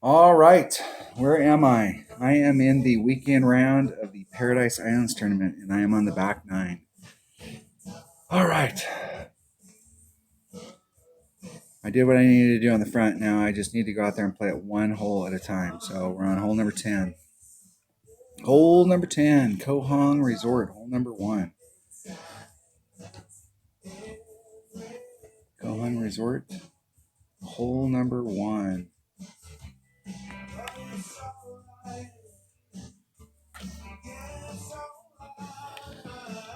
All right, where am I? I am in the weekend round of the Paradise Islands tournament, and I am on the back nine. All right, I did what I needed to do on the front. Now I just need to go out there and play it one hole at a time. So we're on hole number 10. Hole number 10, Koh Hong Resort, hole number 1. Koh Hong Resort, hole number 1.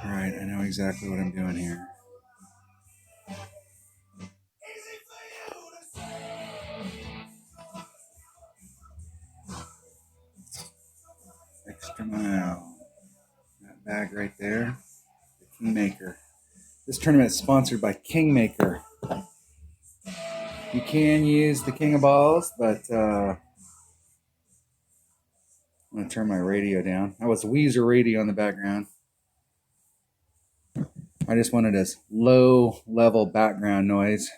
All right, I know exactly what I'm doing here. Extra mile. That bag right there, the Kingmaker. This tournament is sponsored by Kingmaker. You can use the King of Balls, but I'm going to turn my radio down. That was Weezer radio in the background. I just wanted a low level background noise.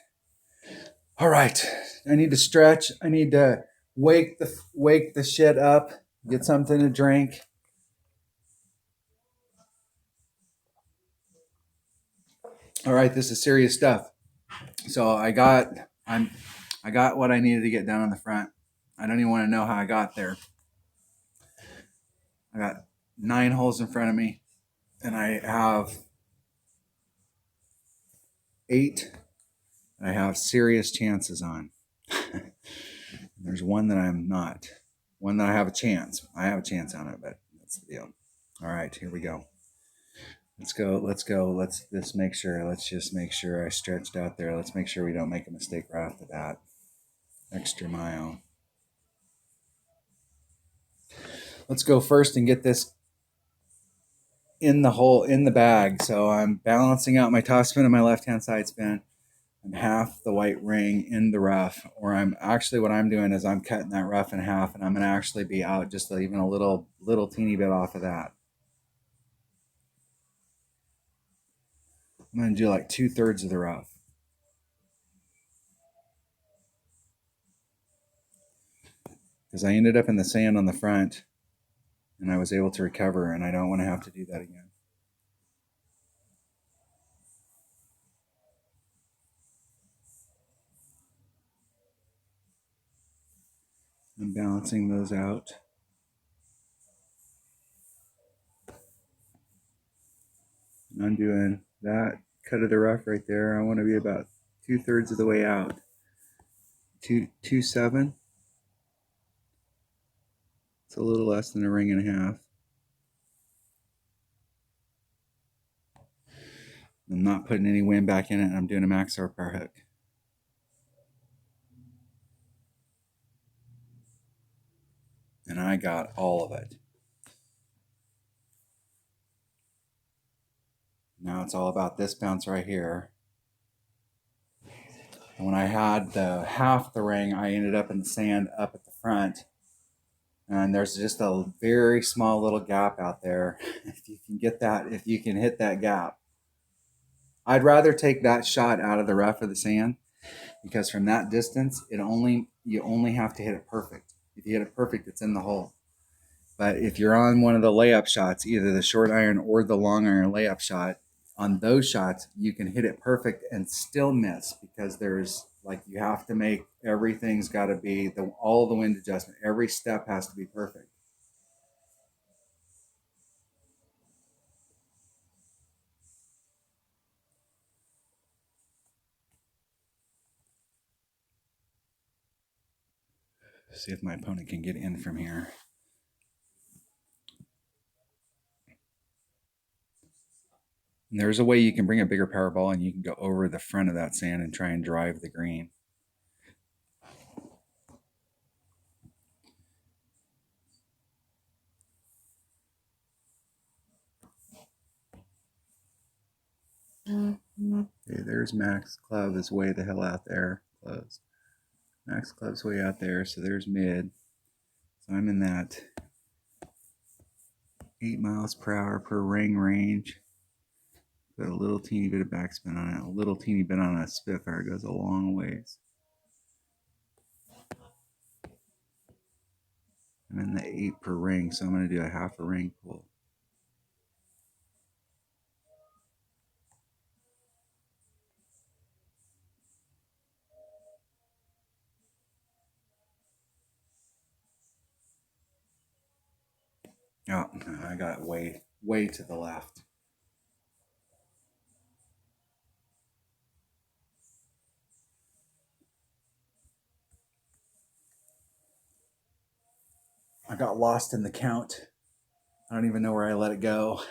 All right, I need to stretch. I need to wake the shit up. Get something to drink. All right, this is serious stuff. So I got what I needed to get done on the front. I don't even want to know how I got there. I got 9 holes in front of me, and I have 8 I have serious chances on. There's one that I'm not. One that I have a chance. I have a chance on it, but that's the deal. All right, here we go. Let's go. Let's just make sure I stretched out there. Let's make sure we don't make a mistake right off the bat. Extra mile. Let's go first and get this in the bag. So I'm balancing out my top spin and my left-hand side spin. I'm half the white ring in the rough, or I'm actually, what I'm doing is I'm cutting that rough in half, and I'm going to actually be out just even a little teeny bit off of that. I'm going to do like 2/3 of the rough. Because I ended up in the sand on the front, and I was able to recover, and I don't want to have to do that again. I'm balancing those out. And I'm doing that cut of the rough right there. I want to be about 2/3 of the way out. 2.7. It's a little less than a ring and a half. I'm not putting any wind back in it. I'm doing a max horsepower hook. And I got all of it. Now it's all about this bounce right here. And when I had the half the ring, I ended up in the sand up at the front. And there's just a very small little gap out there. If you can get that, if you can hit that gap, I'd rather take that shot out of the rough or the sand, because from that distance, you only have to hit it perfect. If you hit it perfect, it's in the hole. But if you're on one of the layup shots, either the short iron or the long iron layup shot, on those shots, you can hit it perfect and still miss, because there's you have to make everything's got to be all the wind adjustment. Every step has to be perfect. See if my opponent can get in from here. And there's a way you can bring a bigger power ball and you can go over the front of that sand and try and drive the green. Okay, there's Max Club is way the hell out there. Close. Max Club's way out there, so there's mid. So I'm in that 8 miles per hour per ring range. Put a little teeny bit of backspin on it. A little teeny bit on a Spitfire goes a long ways. I'm in the 8 per ring, so I'm going to do a half a ring pull. Oh, I got it way to the left. I got lost in the count. I don't even know where I let it go.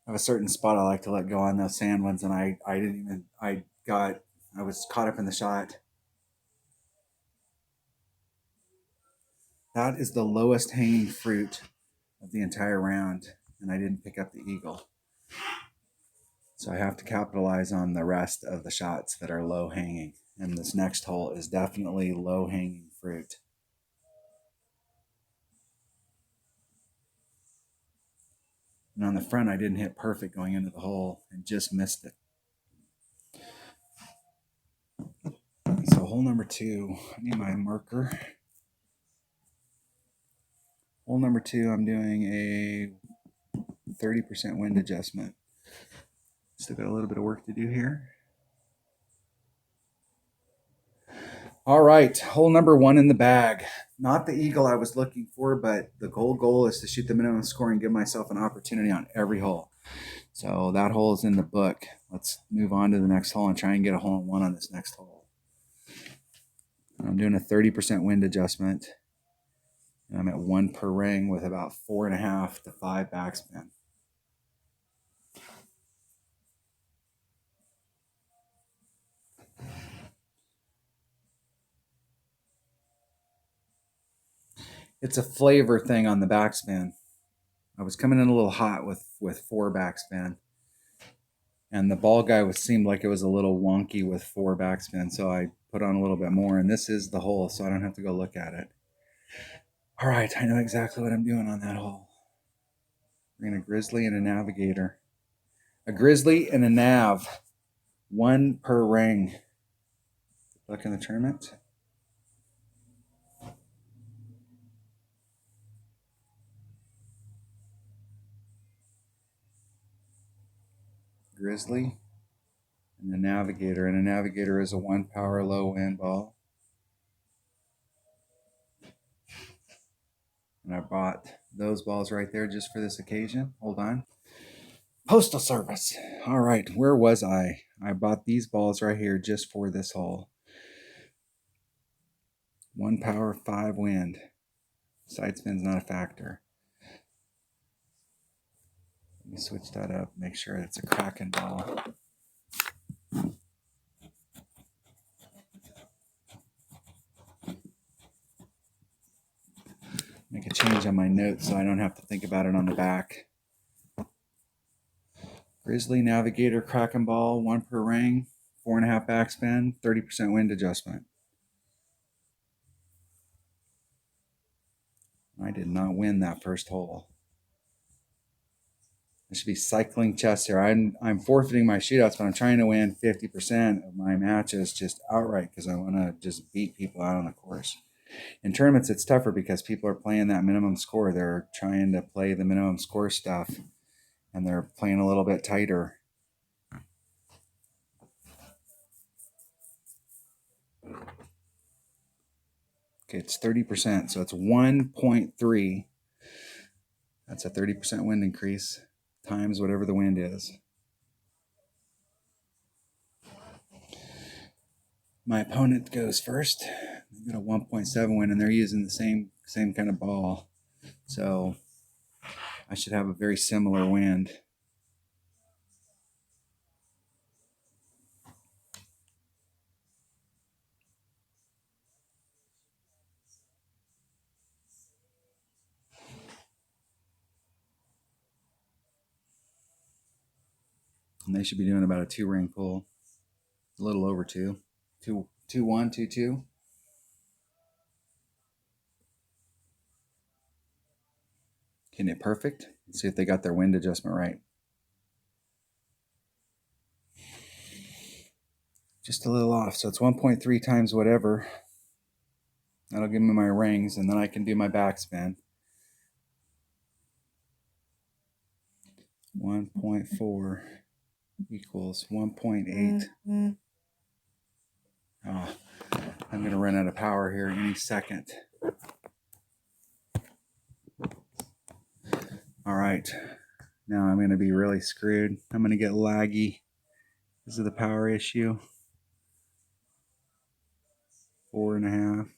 I have a certain spot I like to let go on those sand ones, and I was caught up in the shot. That is the lowest hanging fruit of the entire round, and I didn't pick up the eagle. So I have to capitalize on the rest of the shots that are low hanging. And this next hole is definitely low hanging fruit. And on the front, I didn't hit perfect going into the hole and just missed it. So hole number 2, I need my marker. Hole number 2, I'm doing a 30% wind adjustment. Still got a little bit of work to do here. All right, hole number 1 in the bag. Not the eagle I was looking for, but the goal is to shoot the minimum score and give myself an opportunity on every hole. So that hole is in the book. Let's move on to the next hole and try and get a hole in one on this next hole. I'm doing a 30% wind adjustment. And I'm at 1 per ring with about 4.5 to 5 backspin. It's a flavor thing on the backspin. I was coming in a little hot with 4 backspin. And the ball guy seemed like it was a little wonky with 4 backspin, so I put on a little bit more. And this is the hole, so I don't have to go look at it. All right, I know exactly what I'm doing on that hole. We're going to grizzly and a navigator. A grizzly and a nav. 1 per ring. Luck in the tournament. Grizzly and a navigator. And a navigator is a 1 power low wind ball. And I bought those balls right there just for this occasion. Hold on. Postal Service. All right, where was I? I bought these balls right here just for this hole. 1 power 5 wind. Side spin's not a factor. Let me switch that up, make sure it's a Kraken ball. Make a change on my notes so I don't have to think about it on the back. Grizzly, Navigator, Kraken ball, 1 per ring, 4.5 backspin, 30% wind adjustment. I did not win that first hole. I should be cycling chess here. I'm forfeiting my shootouts, but I'm trying to win 50% of my matches just outright because I want to just beat people out on the course. In tournaments, it's tougher because people are playing that minimum score. They're trying to play the minimum score stuff, and they're playing a little bit tighter. Okay, it's 30%, so it's 1.3. That's a 30% wind increase times whatever the wind is. My opponent goes first. They got a 1.7 wind, and they're using the same kind of ball. So I should have a very similar wind. And they should be doing about a 2 ring pull. A little over 2. 2, 2, 1, 2, 2. Getting it perfect. Let's see if they got their wind adjustment right. Just a little off. So it's 1.3 times whatever. That'll give me my rings, and then I can do my backspin. 1.4 equals 1.8. Oh, I'm going to run out of power here any second. All right. Now I'm going to be really screwed. I'm going to get laggy because of the power issue. 4.5.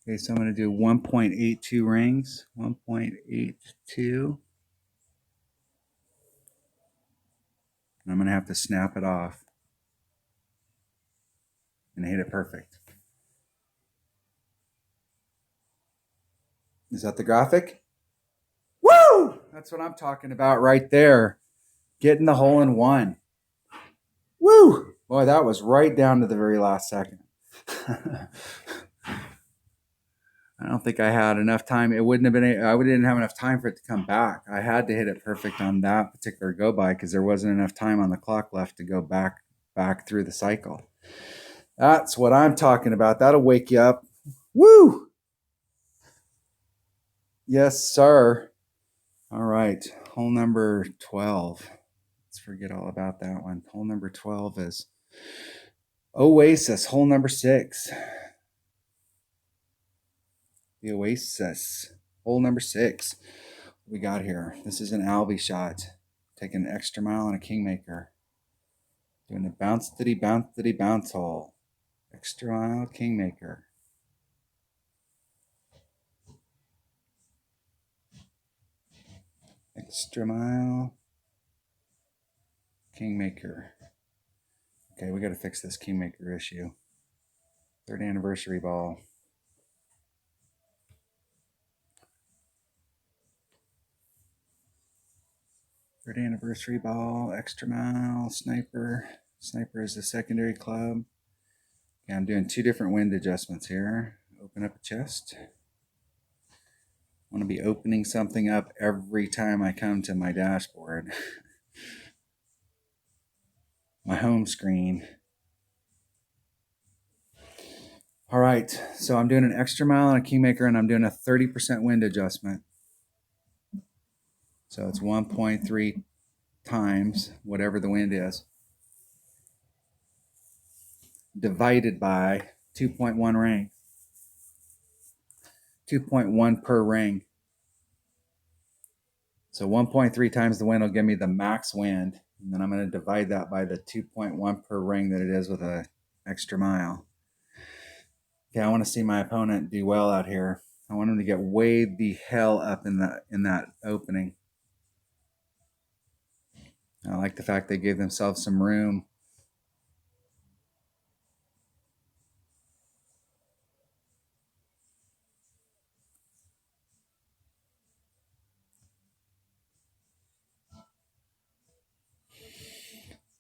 Okay, so I'm going to do 1.82 rings. 1.82. And I'm going to have to snap it off and hit it perfect. Is that the graphic? Woo! That's what I'm talking about right there. Getting the hole in one. Woo! Boy, that was right down to the very last second. I don't think I had enough time. It wouldn't have been, I didn't have enough time for it to come back. I had to hit it perfect on that particular go by because there wasn't enough time on the clock left to go back through the cycle. That's what I'm talking about. That'll wake you up. Woo! Yes, sir. All right. Hole number 12. Let's forget all about that one. Hole number 12 is Oasis. Hole number 6. The Oasis. Hole number 6. What we got here? This is an Albie shot. Taking an extra mile on a Kingmaker. Doing a bounce diddy bounce hole. Extra mile Kingmaker. Extra mile Kingmaker. Okay, we got to fix this Kingmaker issue. 3rd anniversary ball. Third anniversary ball, extra mile, sniper. Sniper is the secondary club. Okay, I'm doing 2 different wind adjustments here. Open up a chest. I want to be opening something up every time I come to my dashboard. My home screen. All right, so I'm doing an extra mile on a Kingmaker, and I'm doing a 30% wind adjustment. So it's 1.3 times whatever the wind is, divided by 2.1 ring. 2.1 per ring. So 1.3 times the wind will give me the max wind. And then I'm going to divide that by the 2.1 per ring that it is with an extra mile. Okay, I want to see my opponent do well out here. I want him to get way the hell up in that opening. I like the fact they gave themselves some room.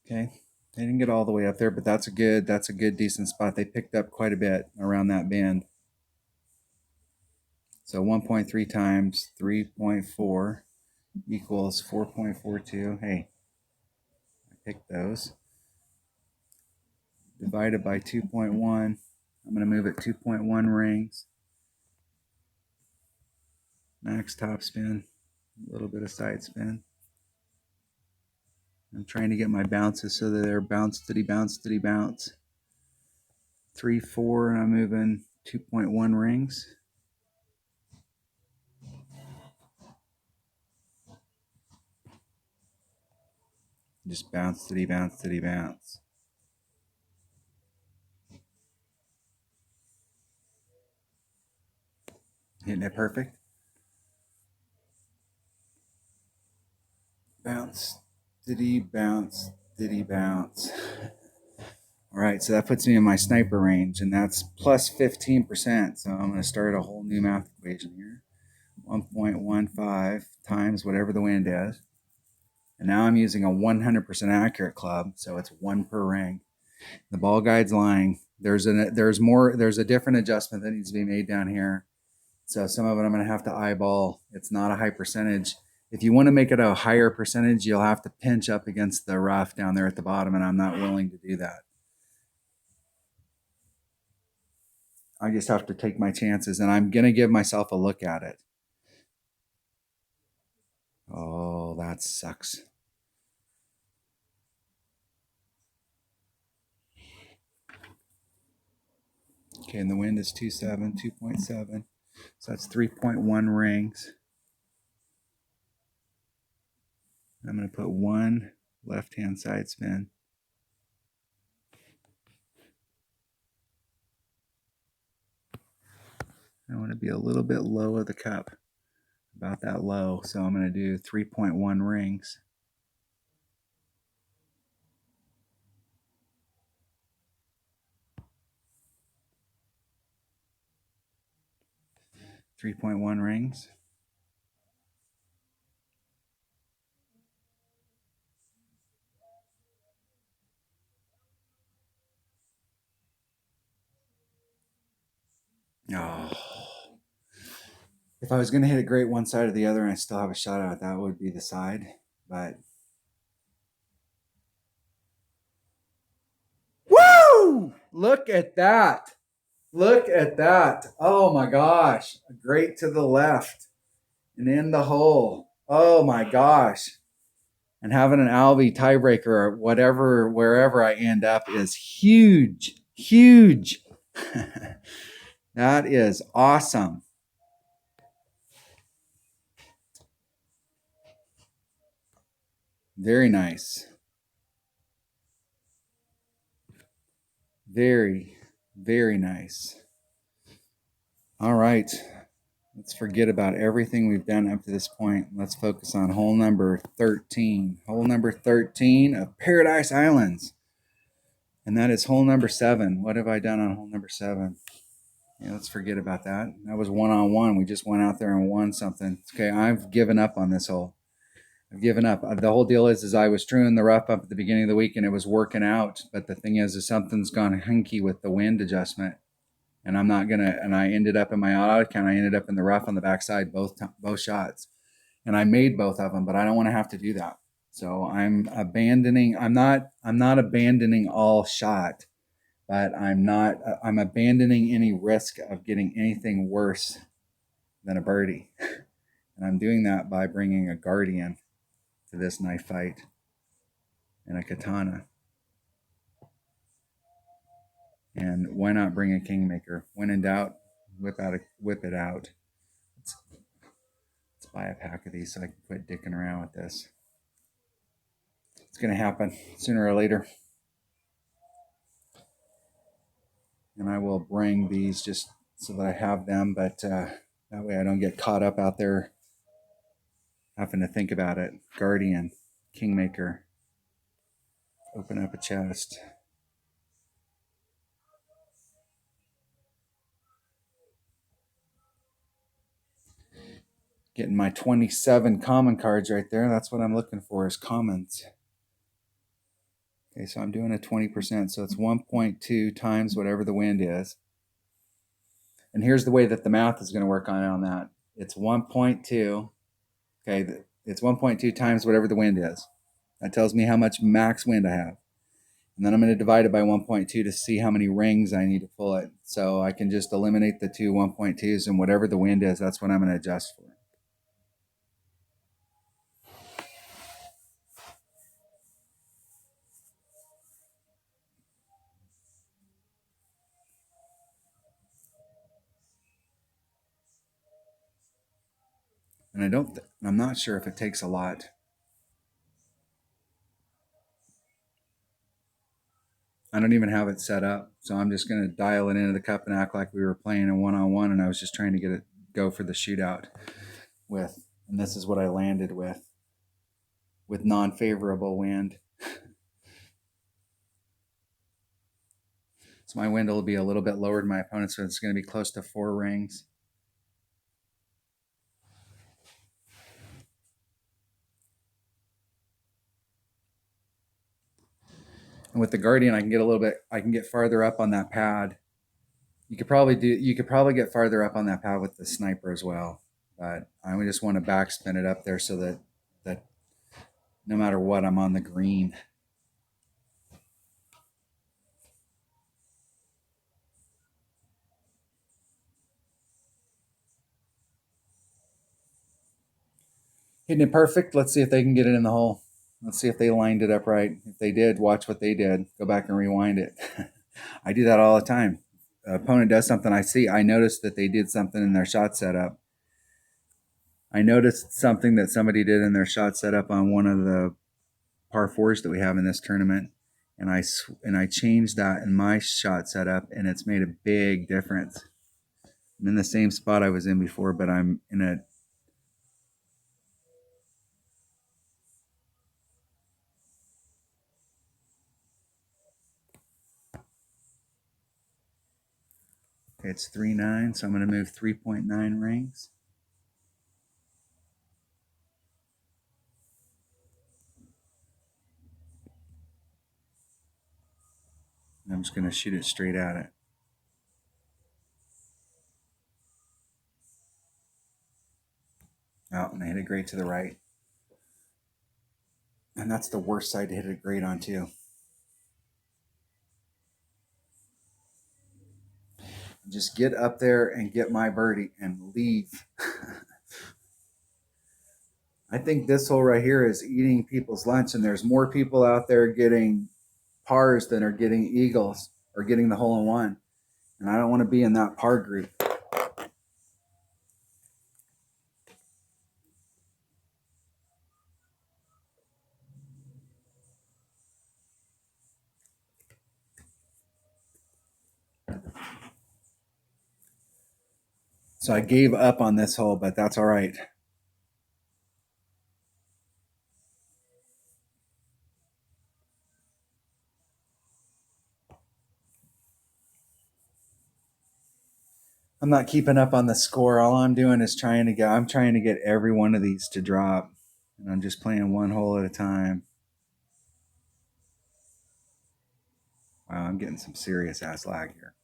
Okay, they didn't get all the way up there, but that's a good decent spot. They picked up quite a bit around that bend. So 1.3 times 3.4 equals 4.42. Hey, I picked those. Divided by 2.1. I'm going to move it 2.1 rings. Max top spin. A little bit of side spin. I'm trying to get my bounces so that they're bounce, diddy bounce, diddy bounce. 3, 4, and I'm moving 2.1 rings. Just bounce, diddy bounce, diddy bounce. Hitting it perfect. Bounce, diddy bounce, diddy bounce. All right, so that puts me in my sniper range, and that's plus 15%. So I'm going to start a whole new math equation here. 1.15 times whatever the wind is. And now I'm using a 100% accurate club, so it's 1 per ring. The ball guide's lying. There's a different adjustment that needs to be made down here. So some of it I'm going to have to eyeball. It's not a high percentage. If you want to make it a higher percentage, you'll have to pinch up against the rough down there at the bottom, and I'm not willing to do that. I just have to take my chances, and I'm going to give myself a look at it. Oh, that sucks. Okay, and the wind is 2.7. So that's 3.1 rings. I'm going to put one left-hand side spin. I want to be a little bit low of the cup, about that low. So I'm going to do 3.1 rings. .1 rings. Oh. If I was going to hit a great one side or the other and I still have a shot at it, that would be the side. But woo! Look at that. Look at that. Oh my gosh. Great to the left and in the hole. Oh my gosh. And having an Albie tiebreaker or whatever, wherever I end up is huge. Huge. That is awesome. Very nice. Very, very nice. All right. Let's forget about everything we've done up to this point. Let's focus on hole number 13. Hole number 13 of Paradise Islands. And that is hole number 7. What have I done on hole number 7? Yeah, let's forget about that. That was one-on-one. We just went out there and won something. Okay, I've given up on this hole. I've given up. The whole deal is I was truing the rough up at the beginning of the week and it was working out. But the thing is something's gone hunky with the wind adjustment. And I'm not gonna. And I ended up in my auto account. I ended up in the rough on the backside both shots, and I made both of them. But I don't want to have to do that. So I'm abandoning. I'm not abandoning all shot, but I'm abandoning any risk of getting anything worse than a birdie. And I'm doing that by bringing a guardian to this knife fight and a katana. And why not bring a kingmaker? When in doubt, whip it out. Let's buy a pack of these so I can quit dicking around with this. It's going to happen sooner or later. And I will bring these just so that I have them, but that way I don't get caught up out there having to think about it. Guardian, kingmaker, open up a chest. Getting my 27 common cards right there. That's what I'm looking for is commons. Okay, so I'm doing a 20%. So it's 1.2 times whatever the wind is. And here's the way that the math is going to work on that. It's 1.2. Okay, it's 1.2 times whatever the wind is. That tells me how much max wind I have. And then I'm going to divide it by 1.2 to see how many rings I need to pull it. So I can just eliminate the two 1.2s, and whatever the wind is, that's what I'm going to adjust for. And I'm not sure if it takes a lot. I don't even have it set up. So I'm just going to dial it into the cup and act like we were playing a one-on-one, and I was just trying to get it go for the shootout with. And this is what I landed with non-favorable wind. So my wind will be a little bit lower than my opponent, so it's going to be close to 4 rings. And with the Guardian, I can get farther up on that pad You could probably get farther up on that pad with the sniper as well. But I just want to backspin it up there so that no matter what, I'm on the green. Hitting it perfect. Let's see if they can get it in the hole. Let's see if they lined it up right. If they did, watch what they did. Go back and rewind it. I do that all the time. Opponent does something I noticed that they did something in their shot setup. I noticed something that somebody did in their shot setup on one of the par fours that we have in this tournament, and I changed that in my shot setup, and it's made a big difference. I'm in the same spot I was in before, but I'm in a it's 3.9, so I'm going to move 3.9 rings. I'm just going to shoot it straight at it. Oh, and I hit it great to the right. And that's the worst side to hit it great on, too. Just get up there and get my birdie and leave. I think this hole right here is eating people's lunch, and there's more people out there getting pars than are getting eagles or getting the hole in one. And I don't want to be in that par group. So I gave up on this hole, but that's all right. I'm not keeping up on the score. All I'm doing is trying to get every one of these to drop. And I'm just playing one hole at a time. Wow, I'm getting some serious ass lag here.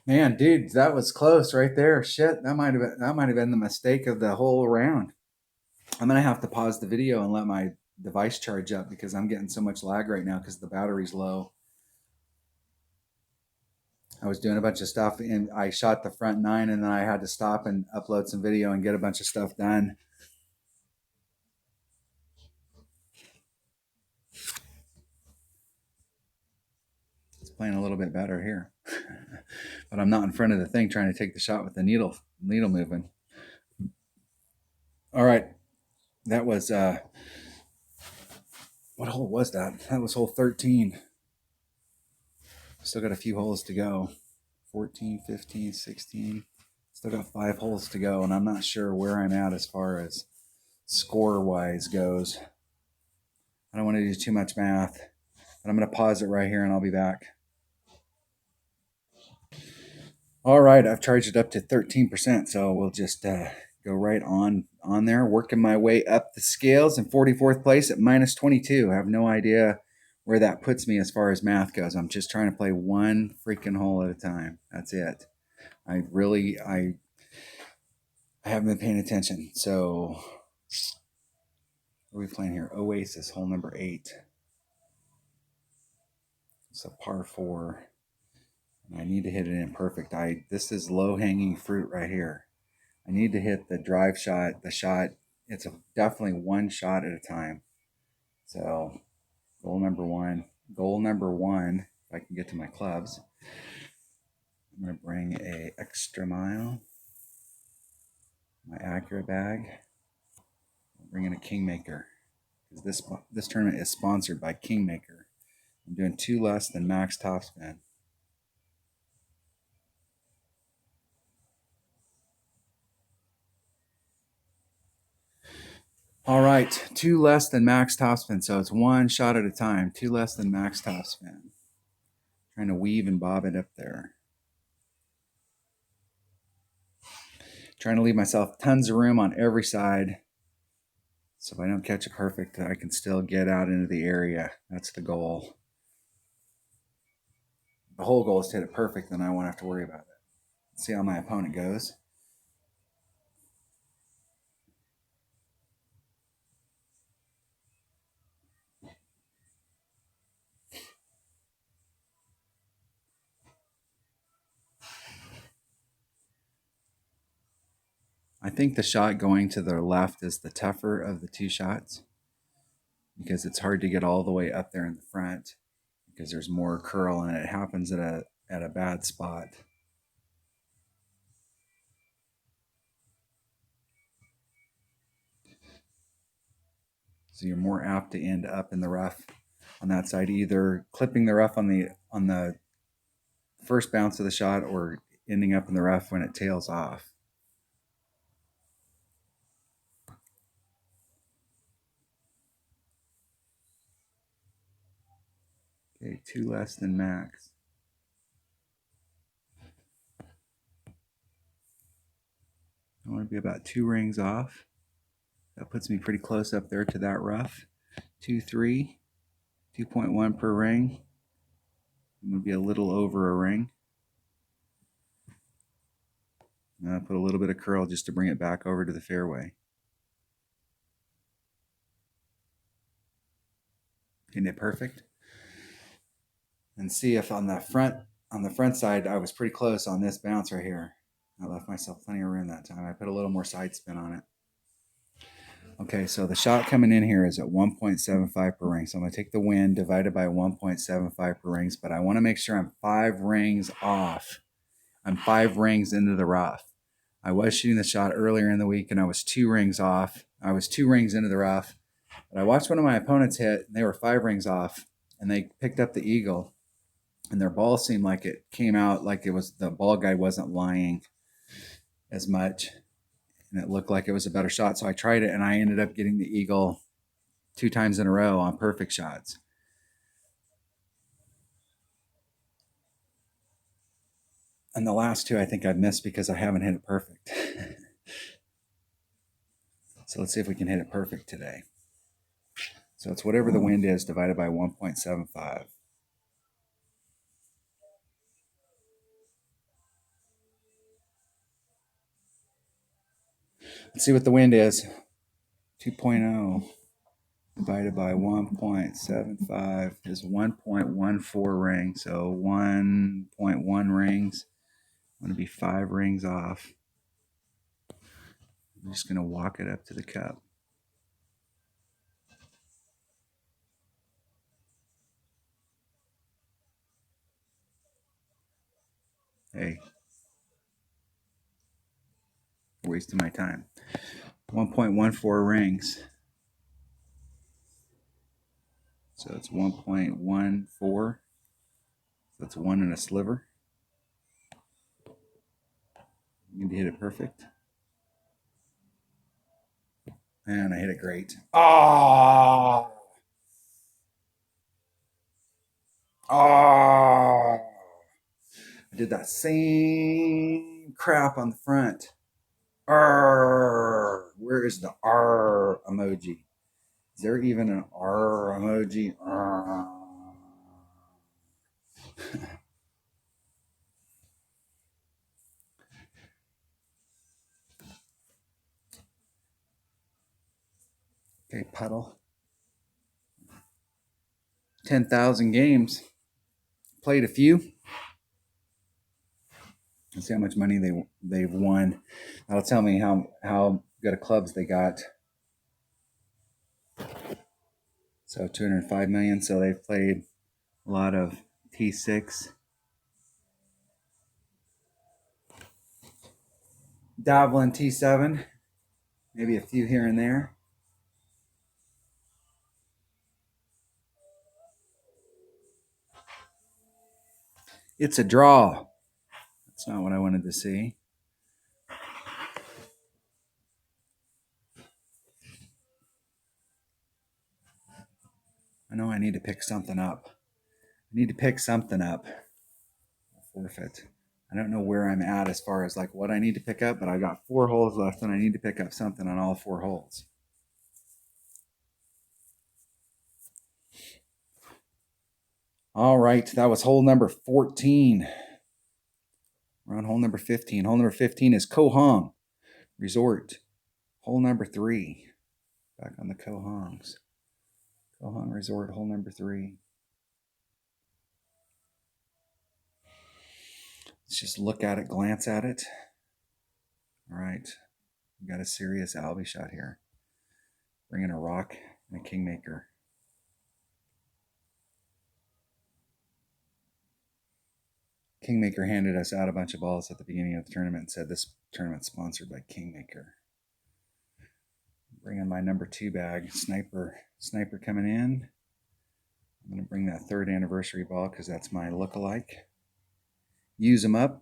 Man, dude, that was close right there. Shit, that might have been the mistake of the whole round. I'm gonna have to pause the video and let my device charge up because I'm getting so much lag right now because the battery's low. I was doing a bunch of stuff and I shot the front nine and then I had to stop and upload some video and get a bunch of stuff done. It's playing a little bit better here. But I'm not in front of the thing trying to take the shot with the needle moving. All right. That was what hole was that? That was hole 13. Still got a few holes to go. 14, 15, 16. Still got 5 holes to go, and I'm not sure where I'm at as far as score wise goes. I don't want to do too much math, but I'm going to pause it right here and I'll be back. All right, I've charged it up to 13%, so we'll just go right on there, working my way up the scales in 44th place at minus 22. I have no idea where that puts me as far as math goes. I'm just trying to play one freaking hole at a time. That's it. I haven't been paying attention. So what are we playing here? Oasis, hole number 8. It's a par 4. And I need to hit it in perfect. This is low-hanging fruit right here. I need to hit the drive shot, the shot. It's definitely one shot at a time. So goal number one, if I can get to my clubs, I'm going to bring a extra mile, my Acura bag. I'm bringing a Kingmaker because this tournament is sponsored by Kingmaker. I'm doing 2 less than max topspin. All right, 2 less than max topspin. So it's one shot at a time, 2 less than max topspin. Trying to weave and bob it up there. Trying to leave myself tons of room on every side. So if I don't catch it perfect, I can still get out into the area. That's the goal. The whole goal is to hit it perfect, then I won't have to worry about it. Let's see how my opponent goes. I think the shot going to the left is the tougher of the two shots because it's hard to get all the way up there in the front because there's more curl and it happens at a bad spot. So you're more apt to end up in the rough on that side, either clipping the rough on the first bounce of the shot or ending up in the rough when it tails off. Okay, 2 less than max. I want to be about 2 rings off. That puts me pretty close up there to that rough. 2, 3, 2.1 per ring. I'm going to be a little over a ring. And I'll put a little bit of curl just to bring it back over to the fairway. Getting it perfect. And see if on the front side I was pretty close on this bounce right here. I left myself plenty of room that time. I put a little more side spin on it. Okay, so the shot coming in here is at 1.75 per ring. So I'm going to take the wind divided by 1.75 per rings, but I want to make sure I'm 5 rings off. I'm 5 rings into the rough. I was shooting the shot earlier in the week and I was 2 rings off. I was 2 rings into the rough. But I watched one of my opponents hit and they were 5 rings off and they picked up the eagle and their ball seemed like it came out like it was the ball guide wasn't lying as much. And it looked like it was a better shot. So I tried it and I ended up getting the eagle 2 times in a row on perfect shots. And the last 2 I think I've missed because I haven't hit it perfect. So let's see if we can hit it perfect today. So it's whatever the wind is divided by 1.75. Let's see what the wind is. 2.0 divided by 1.75 is 1.14 rings. So 1.1 rings. I'm going to be 5 rings off. I'm just going to walk it up to the cup. Hey, wasting my time. 1.14 rings. So it's 1.14. That's 1 and a sliver. You need to hit it perfect. And I hit it great. Oh! Oh! I did that same crap on the front. Arr! Where is the R emoji? Is there even an R emoji? Arr. Okay, puddle. 10,000 games. Played a few. Let's see how much money they've won. That'll tell me how good of clubs they got. So 205 million. So they've played a lot of T6. Dabbling T7. Maybe a few here and there. It's a draw. That's not what I wanted to see. I know I need to pick something up. I need to pick something up. Forfeit. I don't know where I'm at as far as like what I need to pick up, but I got 4 holes left and I need to pick up something on all 4 holes. All right, that was hole number 14. We're on hole number 15. Hole number 15 is Koh Hong Resort. Hole number 3. Back on the Koh Hongs. Koh Hong Resort, hole number 3. Let's just look at it, glance at it. All right, we got a serious Albie shot here. Bringing a rock and a Kingmaker. Kingmaker handed us out a bunch of balls at the beginning of the tournament and said this tournament's sponsored by Kingmaker. Bring in my number 2 bag, Sniper coming in. I'm going to bring that 3rd anniversary ball because that's my lookalike. Use them up.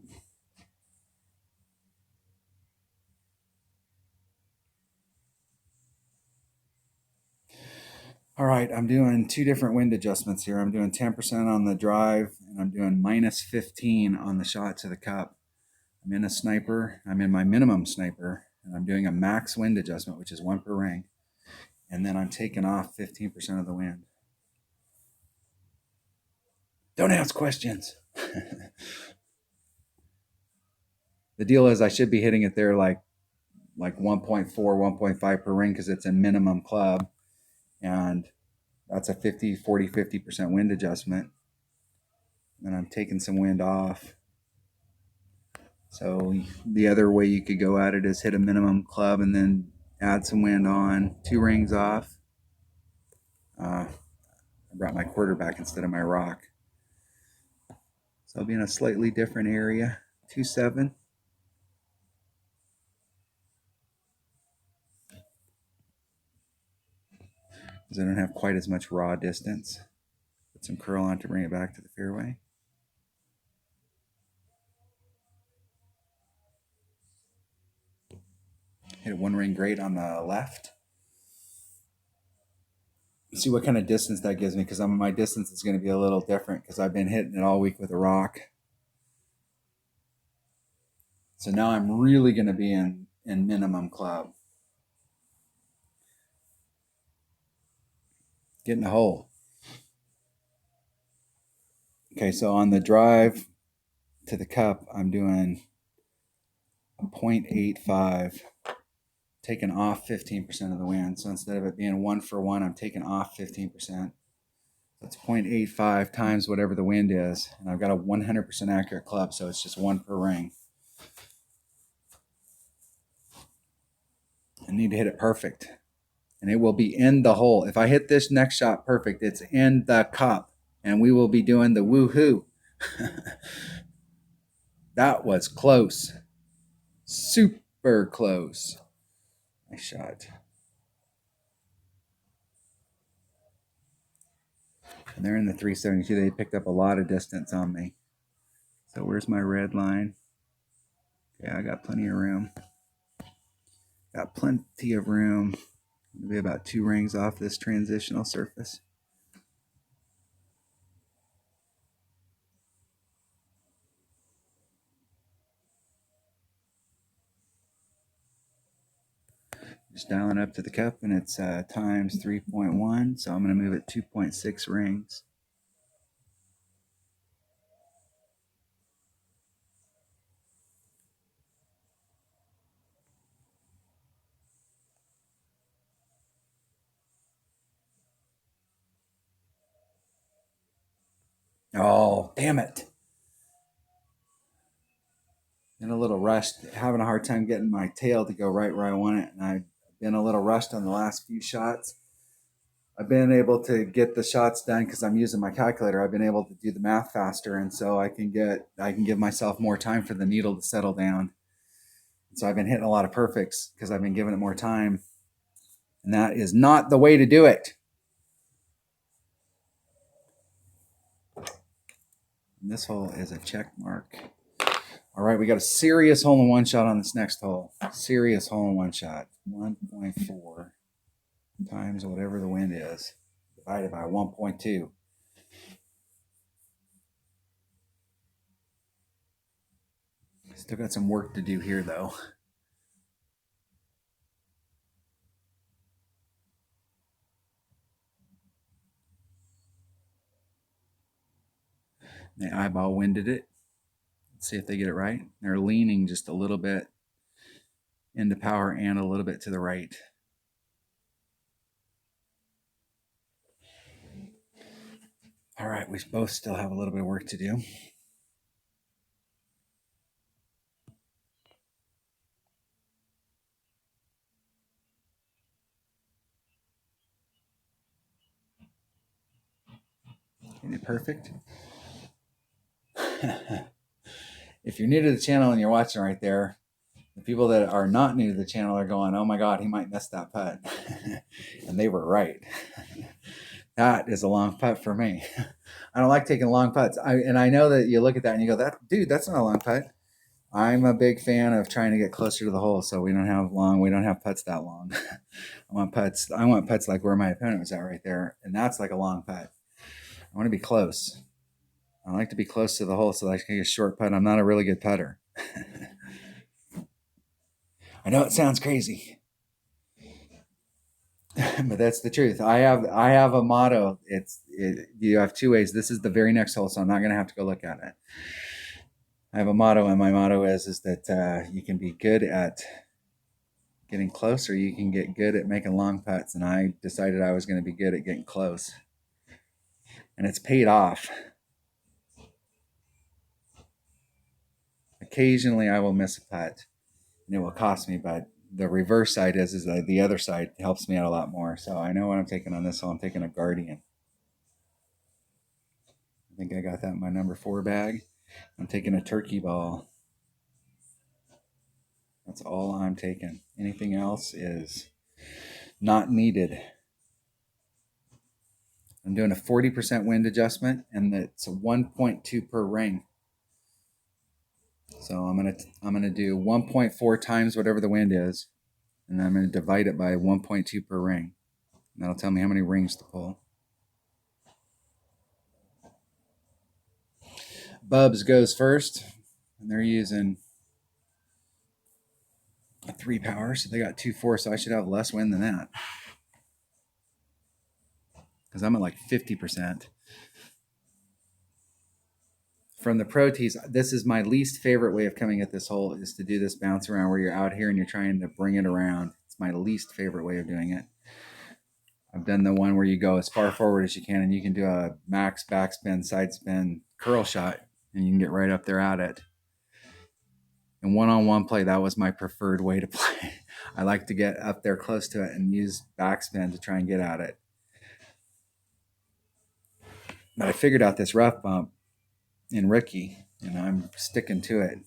All right, I'm doing 2 different wind adjustments here. I'm doing 10% on the drive, and I'm doing minus 15 on the shot to the cup. I'm in a Sniper. I'm in my minimum Sniper, and I'm doing a max wind adjustment, which is 1 per ring. And then I'm taking off 15% of the wind. Don't ask questions. The deal is I should be hitting it there like 1.4, 1.5 per ring because it's a minimum club. And that's a 50, 40, 50% wind adjustment. And I'm taking some wind off. So the other way you could go at it is hit a minimum club and then add some wind on, 2 rings off. I brought my quarterback instead of my rock. So I'll be in a slightly different area, 2-7. Because I don't have quite as much raw distance. Put some curl on to bring it back to the fairway. Hit a 1 ring great on the left. See what kind of distance that gives me because my distance is going to be a little different because I've been hitting it all week with a rock. So now I'm really going to be in minimum club. Getting a hole. Okay, so on the drive to the cup, I'm doing a 0.85, taking off 15% of the wind. So instead of it being 1 for 1, I'm taking off 15%. That's 0.85 times whatever the wind is. And I've got a 100% accurate club, so it's just 1 per ring. I need to hit it perfect. And it will be in the hole. If I hit this next shot perfect, it's in the cup. And we will be doing the woohoo. That was close. Super close. Nice shot. And they're in the 372. They picked up a lot of distance on me. So where's my red line? Okay, I got plenty of room. Got plenty of room. It'll be about 2 rings off this transitional surface. Just dialing up to the cup, and it's times 3.1, so I'm going to move it 2.6 rings. Oh, damn it. Been a little rushed, having a hard time getting my tail to go right where I want it, and I've been a little rushed on the last few shots. I've been able to get the shots done because I'm using my calculator. I've been able to do the math faster, and so I can give myself more time for the needle to settle down. And so I've been hitting a lot of perfects because I've been giving it more time, and that is not the way to do it. And this hole is a check mark. All right, we got a serious hole-in-one shot on this next hole. Serious hole-in-one shot. 1.4 times whatever the wind is, divided by 1.2. Still got some work to do here, though. They eyeball winded it. Let's see if they get it right. They're leaning just a little bit into power and a little bit to the right. All right, we both still have a little bit of work to do. Isn't it perfect? If you're new to the channel and you're watching right there, the people that are not new to the channel are going, oh my God, he might miss that putt. And they were right. That is a long putt for me. I don't like taking long putts. And I know that you look at that and you go, that's not a long putt. I'm a big fan of trying to get closer to the hole, so we don't have putts that long. I want putts like where my opponent was at right there, and that's like a long putt. I want to be close. I like to be close to the hole so I can get a short putt. I'm not a really good putter. I know it sounds crazy, but that's the truth. I have a motto. You have two ways. This is the very next hole, so I'm not going to have to go look at it. I have a motto, and my motto is that you can be good at getting close, or you can get good at making long putts. And I decided I was going to be good at getting close, and it's paid off. Occasionally, I will miss a putt, and it will cost me, but the reverse side is that the other side helps me out a lot more. So I know what I'm taking on this hole. I'm taking a Guardian. I think I got that in my number 4 bag. I'm taking a turkey ball. That's all I'm taking. Anything else is not needed. I'm doing a 40% wind adjustment, and it's a 1.2 per ring. So I'm gonna do 1.4 times whatever the wind is, and I'm gonna divide it by 1.2 per ring. And that'll tell me how many rings to pull. Bubs goes first, and they're using a 3 power, so they got 2.4, so I should have less wind than that. Because I'm at like 50%. From the pro tees, this is my least favorite way of coming at this hole, is to do this bounce around where you're out here and you're trying to bring it around. It's my least favorite way of doing it. I've done the one where you go as far forward as you can and you can do a max backspin, side spin, curl shot, and you can get right up there at it. In one-on-one play, that was my preferred way to play. I like to get up there close to it and use backspin to try and get at it. But I figured out this rough bump in rookie, and I'm sticking to it.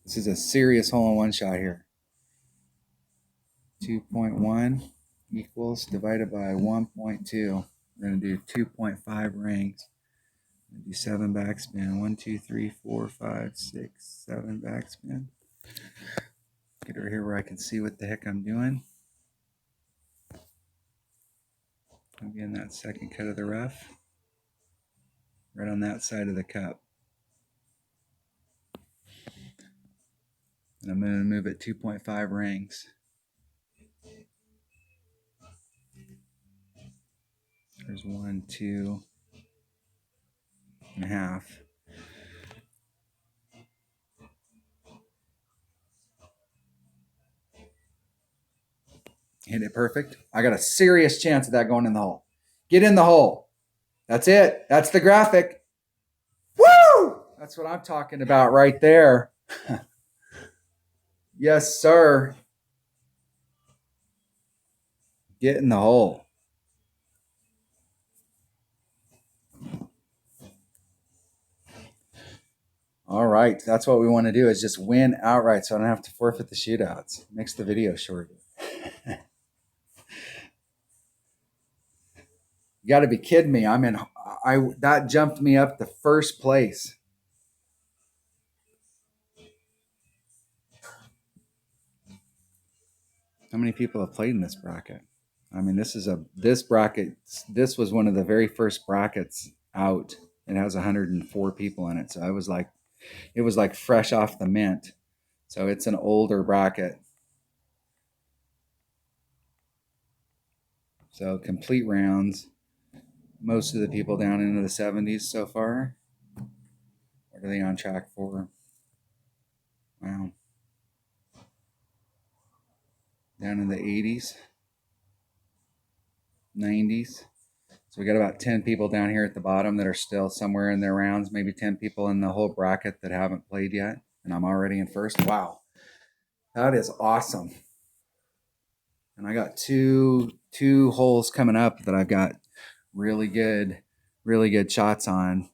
This is a serious hole-in-one shot here. 2.1 equals divided by 1.2. We're going to do 2.5 rings. Do 7 backspin. 1, 2, 3, 4, 5, 6, 7 backspin. Get over here where I can see what the heck I'm doing. I'm getting that second cut of the rough. Right on that side of the cup. And I'm going to move it 2.5 rings. There's 1, 2 and a half. Hit it perfect. I got a serious chance of that going in the hole. Get in the hole. That's it. That's the graphic. Woo! That's what I'm talking about right there. Yes, sir. Get in the hole. All right. That's what we want to do, is just win outright so I don't have to forfeit the shootouts. Makes the video shorter. You got to be kidding me. That jumped me up to first place. How many people have played in this bracket? I mean, this bracket, this was one of the very first brackets out It has 104 people in it. So it was like fresh off the mint. So it's an older bracket. So complete rounds. Most of the people down into the 70s so far. What are they on track for? Wow. Down in the 80s, 90s. So we got about 10 people down here at the bottom that are still somewhere in their rounds, maybe 10 people in the whole bracket that haven't played yet. And I'm already in first. Wow. That is awesome. And I got two holes coming up that I've got really good shots on.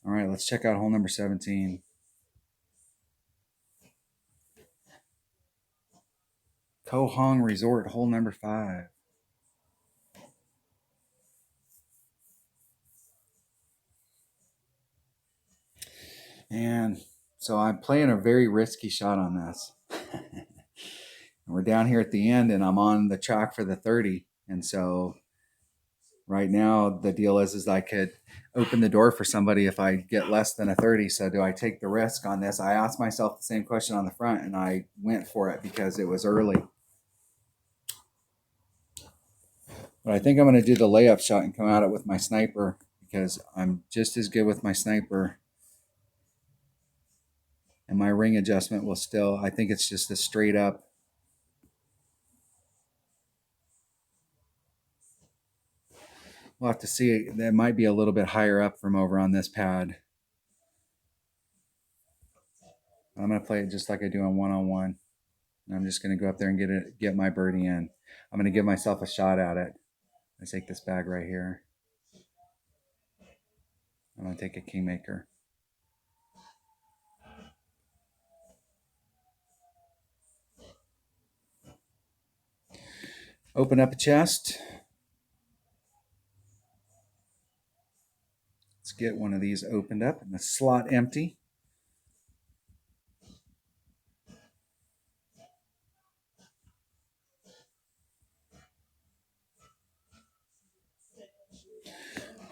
All right, let's check out hole number 17. Koh Hong Resort, hole number 5. And so I'm playing a very risky shot on this. We're down here at the end and I'm on the track for the 30. And so right now the deal is I could open the door for somebody if I get less than a 30. So do I take the risk on this? I asked myself the same question on the front and I went for it because it was early. But I think I'm going to do the layup shot and come at it with my sniper because I'm just as good with my sniper. And my ring adjustment will still, I think it's just a straight up. We'll have to see. That might be a little bit higher up from over on this pad. I'm going to play it just like I do on one-on-one. And I'm just going to go up there and get my birdie in. I'm going to give myself a shot at it. I take this bag right here. I'm going to take a kingmaker. Open up a chest. Let's get one of these opened up and the slot empty.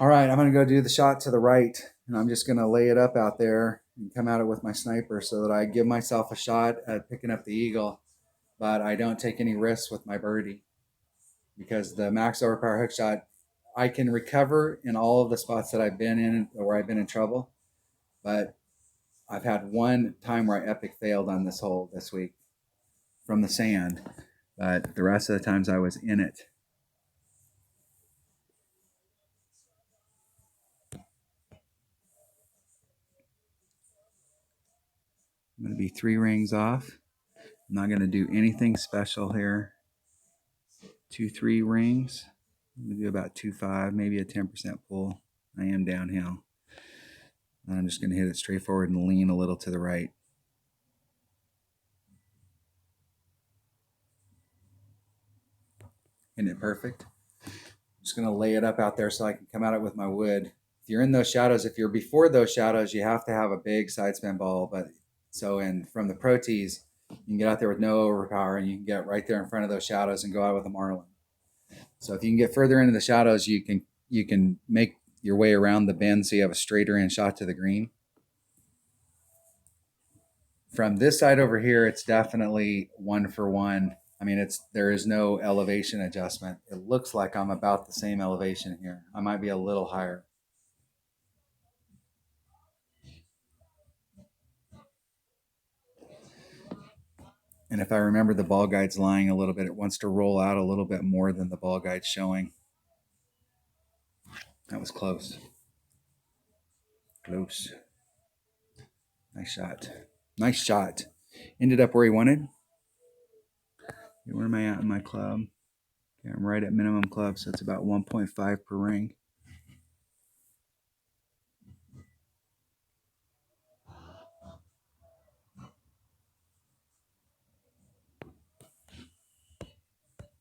All right, I'm going to go do the shot to the right, and I'm just going to lay it up out there and come at it with my sniper so that I give myself a shot at picking up the eagle, but I don't take any risks with my birdie because the max overpower hook shot, I can recover in all of the spots that I've been in or where I've been in trouble, but I've had one time where I epic failed on this hole this week from the sand, but the rest of the times I was in it. I'm going to be 3 rings off. I'm not going to do anything special here. 2-3 rings. I'm going to do about 2-5, maybe a 10% pull. I am downhill. And I'm just going to hit it straight forward and lean a little to the right. Isn't it perfect? I'm just going to lay it up out there so I can come at it with my wood. If you're in those shadows, if you're before those shadows, you have to have a big side spin ball. But so from the pro tees, you can get out there with no overpower and you can get right there in front of those shadows and go out with a marlin. So if you can get further into the shadows, you can make your way around the bend so you have a straighter in shot to the green. From this side over here, it's definitely 1-for-1. I mean, there is no elevation adjustment. It looks like I'm about the same elevation here. I might be a little higher. And if I remember, the ball guide's lying a little bit. It wants to roll out a little bit more than the ball guide's showing. That was close. Close. Nice shot. Nice shot. Ended up where he wanted. Where am I at in my club? Okay, I'm right at minimum club, so it's about 1.5 per ring.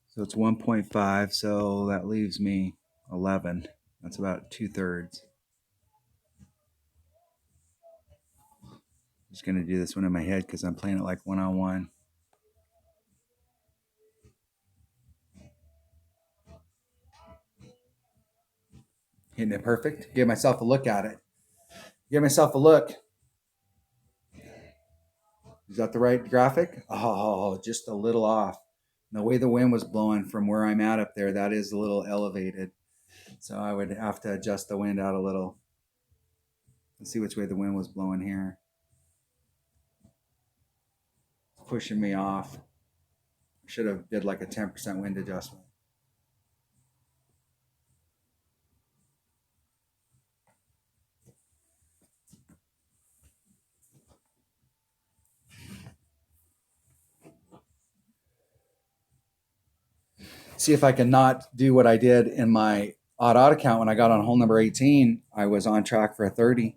So it's 1.5, so that leaves me 11. That's about 2/3. Just going to do this one in my head because I'm playing it like one-on-one. Hitting it perfect. Give myself a look at it. Give myself a look. Is that the right graphic? Oh, just a little off. And the way the wind was blowing from where I'm at up there, that is a little elevated. So I would have to adjust the wind out a little. Let's see which way the wind was blowing here. It's pushing me off. I should have did like a 10% wind adjustment. See if I can not do what I did in my odd account when I got on hole number 18. I was on track for a 30,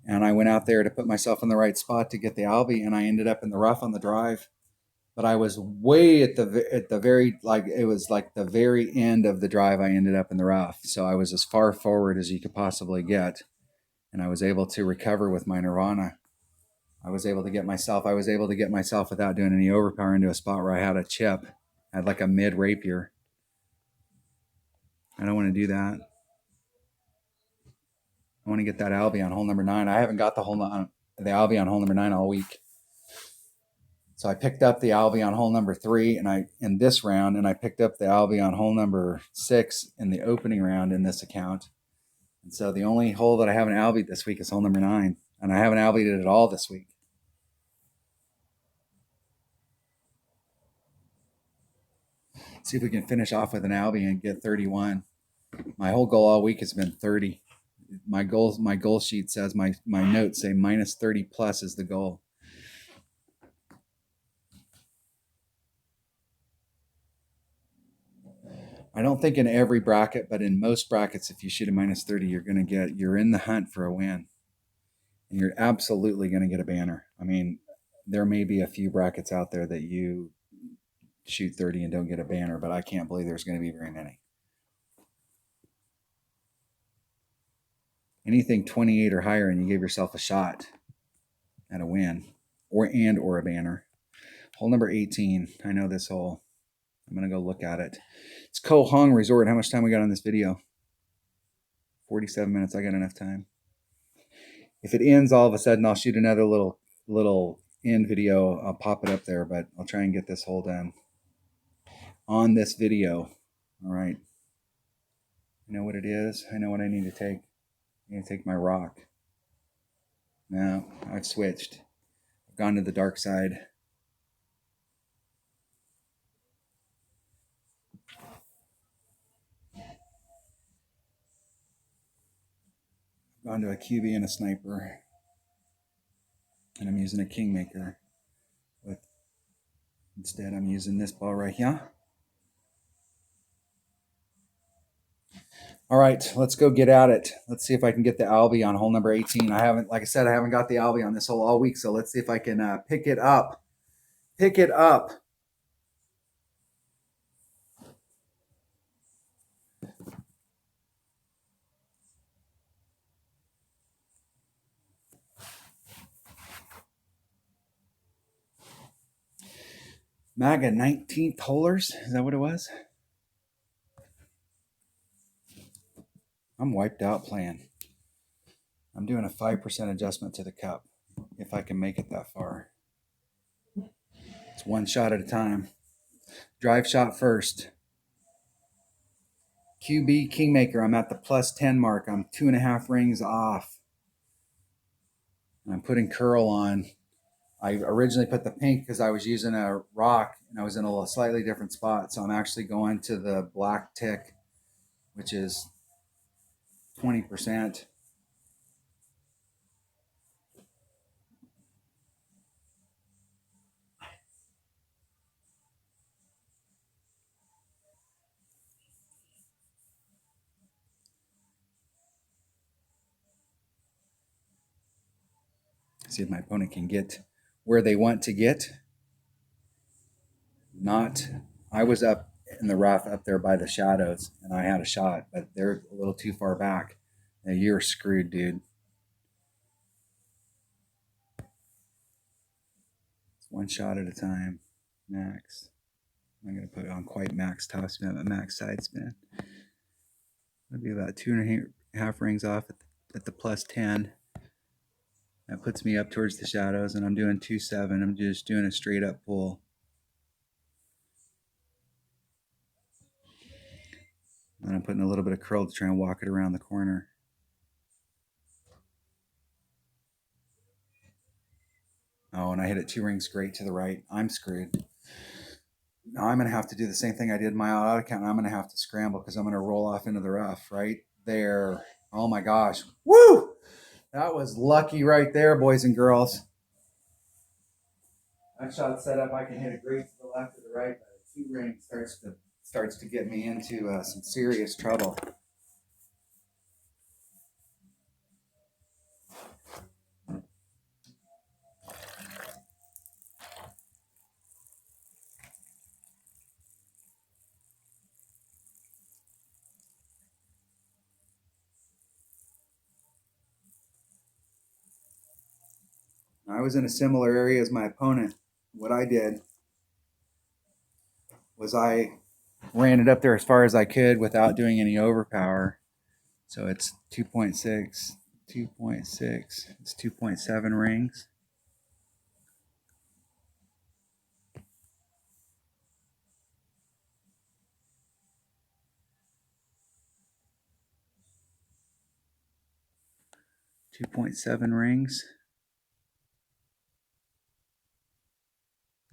and I went out there to put myself in the right spot to get the Albie, and I ended up in the rough on the drive. But I was way at the very, like, it was like the very end of the drive. I ended up in the rough, so I was as far forward as you could possibly get, and I was able to recover with my Nirvana. I was able to get myself without doing any overpower into a spot where I had a chip. I had like a mid rapier. I don't want to do that. I want to get that Albie on hole number 9. I haven't got the Albie on hole number 9 all week. So I picked up the Albie on hole number 3 in this round, and I picked up the Albie on hole number 6 in the opening round in this account. And so the only hole that I haven't Albied this week is hole number 9, and I haven't Albied it at all this week. See if we can finish off with an Albie and get 31. My whole goal all week has been 30. My goal sheet says, my notes say minus 30 plus is the goal. I don't think in every bracket, but in most brackets, if you shoot a minus 30, you're in the hunt for a win. And you're absolutely going to get a banner. I mean, there may be a few brackets out there that you shoot 30 and don't get a banner, but I can't believe there's going to be very many. Anything 28 or higher, and you give yourself a shot at a win or a banner. Hole number 18. I know this hole. I'm going to go look at it. It's Koh Hong Resort. How much time we got on this video? 47 minutes. I got enough time. If it ends all of a sudden, I'll shoot another little end video. I'll pop it up there, but I'll try and get this hole done on this video. All right. I know what it is. I know what I need to take. I need to take my rock. No, I've switched. I've gone to the dark side. I've gone to a QB and a sniper. And I'm using a Kingmaker. Instead, I'm using this ball right here. All right, let's go get at it. Let's see if I can get the Albie on hole number 18. Like I said, I haven't got the Albie on this hole all week, so let's see if I can pick it up. Pick it up. MAGA 19th holers. Is that what it was? I'm wiped out playing. I'm doing a 5% adjustment to the cup if I can make it that far. It's one shot at a time. Drive shot first. QB Kingmaker. I'm at the plus 10 mark. I'm 2.5 rings off. I'm putting curl on. I originally put the pink because I was using a rock and I was in a slightly different spot. So I'm actually going to the black tick, which is 20%. See if my opponent can get where they want to get. I was up in the rough up there by the shadows and I had a shot, but they're a little too far back. Now you're screwed, dude. It's one shot at a time, max. I'm going to put it on quite max top spin, but max side spin. It'll be about half rings off at the plus 10. That puts me up towards the shadows, and I'm doing 2-7. I'm just doing a straight up pull. And I'm putting a little bit of curl to try and walk it around the corner. Oh, and I hit it 2 rings great to the right. I'm screwed. Now I'm going to have to do the same thing I did in my auto account. I'm going to have to scramble because I'm going to roll off into the rough right there. Oh my gosh. Woo! That was lucky right there, boys and girls. That shot set up. I can hit it great to the left or the right, but a 2 ring starts to get me into some serious trouble. I was in a similar area as my opponent. What I did was I ran it up there as far as I could without doing any overpower. So it's 2.6, 2.6, it's 2.7 rings.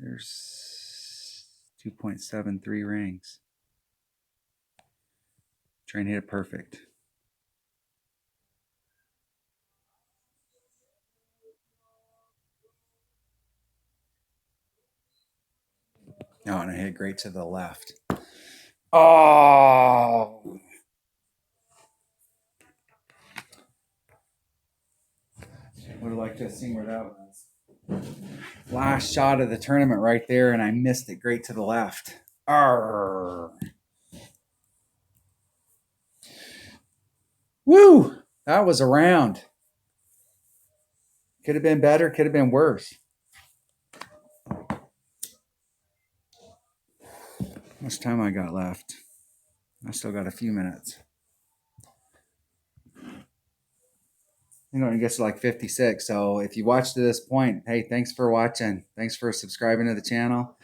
There's 2.73 rings. Trying to hit it perfect. Oh, and I hit it great to the left. Oh! Would have liked to have seen where that was. Last shot of the tournament right there, and I missed it great to the left. Arr! Woo! That was a round. Could have been better, could have been worse. How much time I got left? I still got a few minutes. You know, it gets to like 56. So if you watched to this point, hey, thanks for watching. Thanks for subscribing to the channel.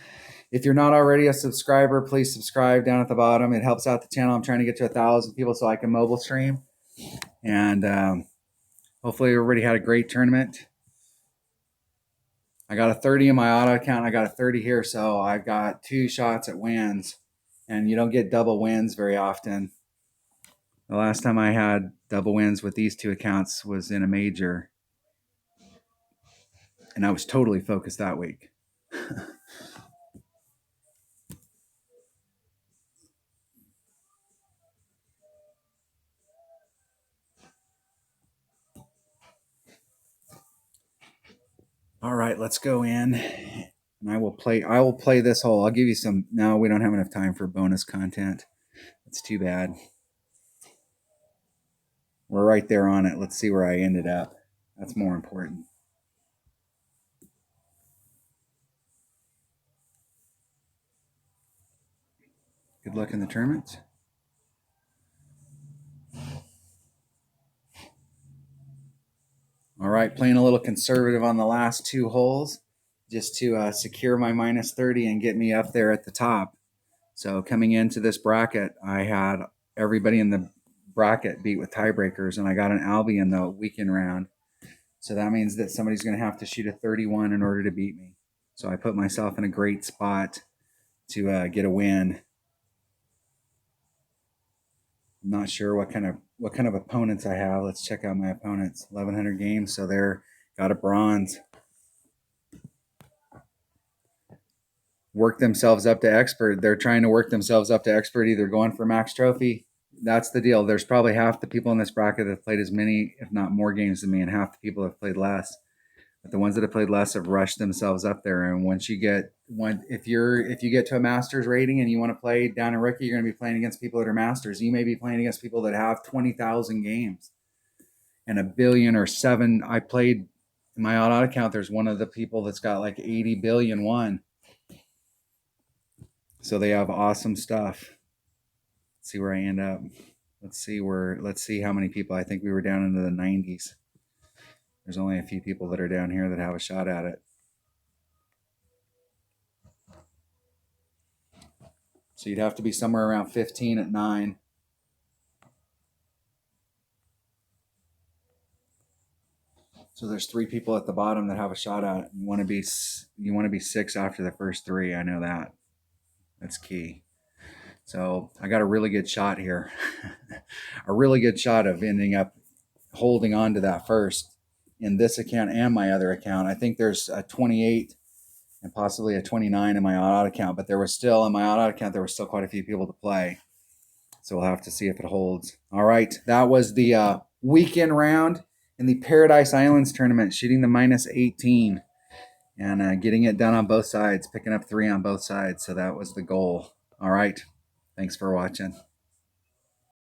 If you're not already a subscriber, please subscribe down at the bottom. It helps out the channel. I'm trying to get to 1,000 people so I can mobile stream. And hopefully everybody had a great tournament. I got a 30 in my auto account. I got a 30 here. So I've got 2 shots at wins. And you don't get double wins very often. The last time I had double wins with these 2 accounts was in a major. And I was totally focused that week. All right, let's go in. And I will play this hole. I'll give you some. No, we don't have enough time for bonus content. It's too bad. We're right there on it. Let's see where I ended up. That's more important. Good luck in the tournament. All right, playing a little conservative on the last 2 holes just to secure my minus 30 and get me up there at the top. So coming into this bracket, I had everybody in the bracket beat with tiebreakers, and I got an Albie in the weekend round. So that means that somebody's going to have to shoot a 31 in order to beat me. So I put myself in a great spot to get a win. I'm not sure what kind of opponents I have. Let's check out my opponents. 1,100 games, so they're got a bronze. Work themselves up to expert. They're trying to work themselves up to expert, either going for max trophy. That's the deal. There's probably half the people in this bracket that have played as many, if not more games than me, and half the people have played less. But the ones that have played less have rushed themselves up there. And once you get if you get to a Masters rating and you want to play down in rookie, you're going to be playing against people that are Masters. You may be playing against people that have 20,000 games and 1 billion or 7. I played in my auto account. There's one of the people that's got like 80 billion won. So they have awesome stuff. Let's see where I end up. let's see how many people. I think we were down into the 90s. There's only a few people that are down here that have a shot at it. So you'd have to be somewhere around 15 at 9. So there's 3 people at the bottom that have a shot at it. You want to be 6 after the first 3. I know that. That's key. So I got a really good shot here. A really good shot of ending up holding on to that first in this account and my other account. I think there's a 28 and possibly a 29 in my odd account, but there was still, in my odd account, there were still quite a few people to play. So we'll have to see if it holds. All right, that was the weekend round in the Paradise Islands tournament, shooting the minus 18 and getting it done on both sides, picking up 3 on both sides. So that was the goal. All right, thanks for watching.